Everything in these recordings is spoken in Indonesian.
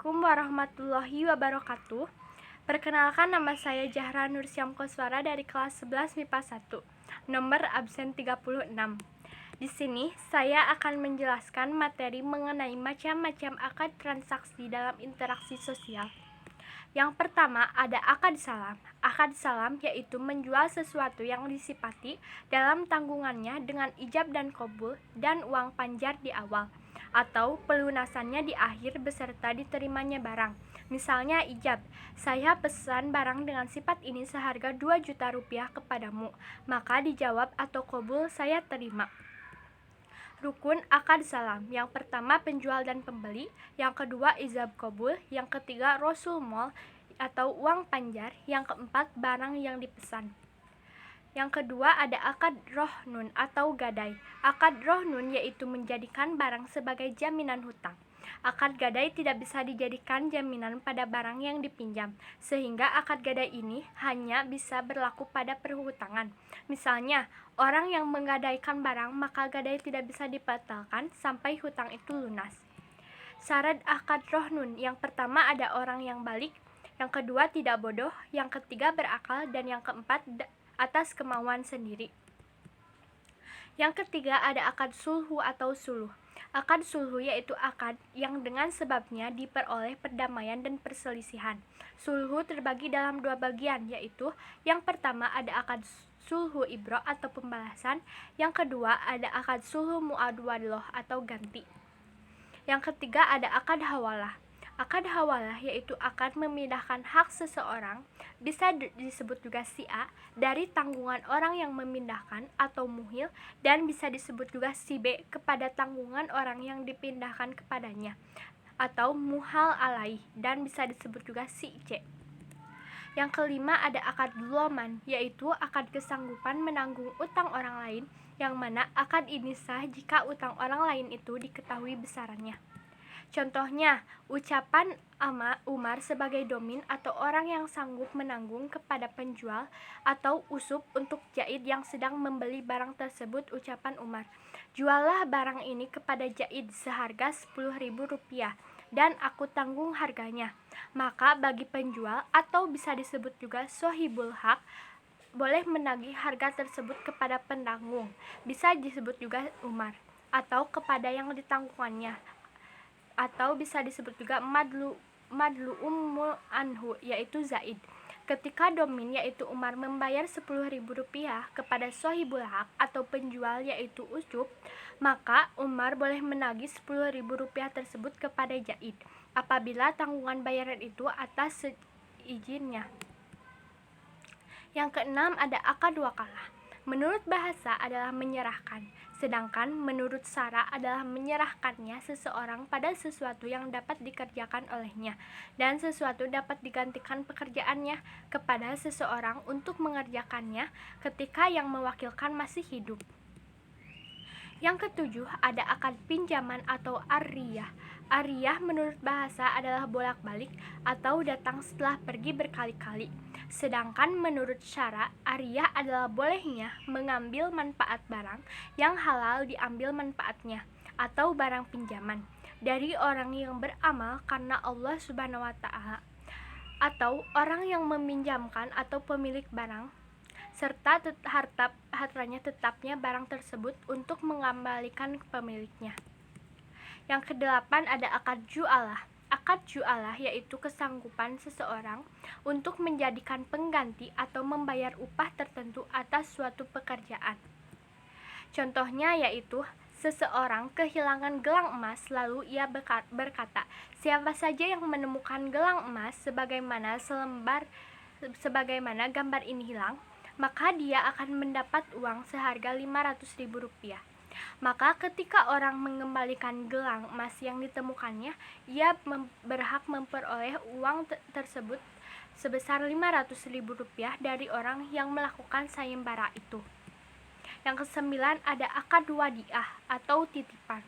Assalamualaikum warahmatullahi wabarakatuh. Perkenalkan, nama saya Jahra Nursyam Koswara dari kelas 11 MIPA 1, nomor absen 36. Di sini saya akan menjelaskan materi mengenai macam-macam akad transaksi dalam interaksi sosial. Yang pertama ada akad salam. Akad salam yaitu menjual sesuatu yang disipati dalam tanggungannya dengan ijab dan qabul dan uang panjar di awal, atau pelunasannya di akhir beserta diterimanya barang. Misalnya ijab, saya pesan barang dengan sifat ini seharga 2 juta rupiah kepadamu, maka dijawab atau qabul saya terima. Rukun akad salam, yang pertama penjual dan pembeli, yang kedua ijab qabul, yang ketiga rasul mol atau uang panjar, yang keempat barang yang dipesan. Yang kedua ada akad rohnun atau gadai. Akad rohnun yaitu menjadikan barang sebagai jaminan hutang. Akad gadai tidak bisa dijadikan jaminan pada barang yang dipinjam, sehingga akad gadai ini hanya bisa berlaku pada perhutangan. Misalnya, orang yang menggadaikan barang, maka gadai tidak bisa dibatalkan sampai hutang itu lunas. Syarat akad rohnun, yang pertama ada orang yang balik, yang kedua tidak bodoh, yang ketiga berakal, dan yang keempat atas kemauan sendiri. Yang ketiga ada akad sulhu atau suluh. Akad sulhu yaitu akad yang dengan sebabnya diperoleh perdamaian dan perselisihan. Sulhu terbagi dalam 2 bagian, yaitu yang pertama ada akad sulhu ibro atau pembalasan, yang kedua ada akad sulhu muadwadoh atau ganti. Yang ketiga ada akad hawalah. Akad hawalah yaitu akad memindahkan hak seseorang, bisa disebut juga si'a, dari tanggungan orang yang memindahkan atau muhil, dan bisa disebut juga si B kepada tanggungan orang yang dipindahkan kepadanya, atau muhal alaih, dan bisa disebut juga si C. Yang kelima ada akad doloman, yaitu akad kesanggupan menanggung utang orang lain, yang mana akad ini sah jika utang orang lain itu diketahui besarannya. Contohnya, ucapan Umar sebagai domin atau orang yang sanggup menanggung kepada penjual, atau usub untuk Jaid yang sedang membeli barang tersebut. Ucapan Umar, juallah barang ini kepada Jaid seharga 10.000 rupiah dan aku tanggung harganya. Maka bagi penjual atau bisa disebut juga sohibul hak boleh menagih harga tersebut kepada penanggung, bisa disebut juga Umar, atau kepada yang ditanggungannya, atau bisa disebut juga madlu'um anhu yaitu Zaid. Ketika domin yaitu Umar membayar 10.000 rupiah kepada sohibul hak atau penjual yaitu usub, maka Umar boleh menagih 10.000 rupiah tersebut kepada Zaid apabila tanggungan bayaran itu atas izinnya. Yang keenam ada akad wakalah. Menurut bahasa adalah menyerahkan, sedangkan menurut syara adalah menyerahkannya seseorang pada sesuatu yang dapat dikerjakan olehnya, dan sesuatu dapat digantikan pekerjaannya kepada seseorang untuk mengerjakannya ketika yang mewakilkan masih hidup. Yang ketujuh ada akad pinjaman atau arriyah. Arriyah menurut bahasa adalah bolak-balik atau datang setelah pergi berkali-kali. Sedangkan menurut syara, arriyah adalah bolehnya mengambil manfaat barang yang halal diambil manfaatnya atau barang pinjaman dari orang yang beramal karena Allah Subhanahu wa Ta'ala, atau orang yang meminjamkan atau pemilik barang serta hartanya tetapnya barang tersebut untuk mengembalikan ke pemiliknya. Yang kedelapan ada akad ju'alah. Akad ju'alah yaitu kesanggupan seseorang untuk menjadikan pengganti atau membayar upah tertentu atas suatu pekerjaan. Contohnya yaitu seseorang kehilangan gelang emas, lalu ia berkata, siapa saja yang menemukan gelang emas sebagaimana gambar ini hilang, maka dia akan mendapat uang seharga 500.000 rupiah. Maka ketika orang mengembalikan gelang emas yang ditemukannya, ia berhak memperoleh uang tersebut sebesar 500.000 rupiah dari orang yang melakukan sayembara itu. Yang kesembilan ada akad wadiah atau titipan.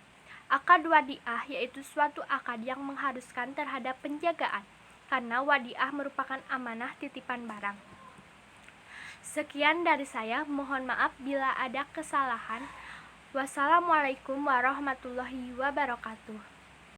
Akad wadiah yaitu suatu akad yang mengharuskan terhadap penjagaan, karena wadiah merupakan amanah titipan barang. Sekian dari saya, mohon maaf bila ada kesalahan. Wassalamualaikum warahmatullahi wabarakatuh.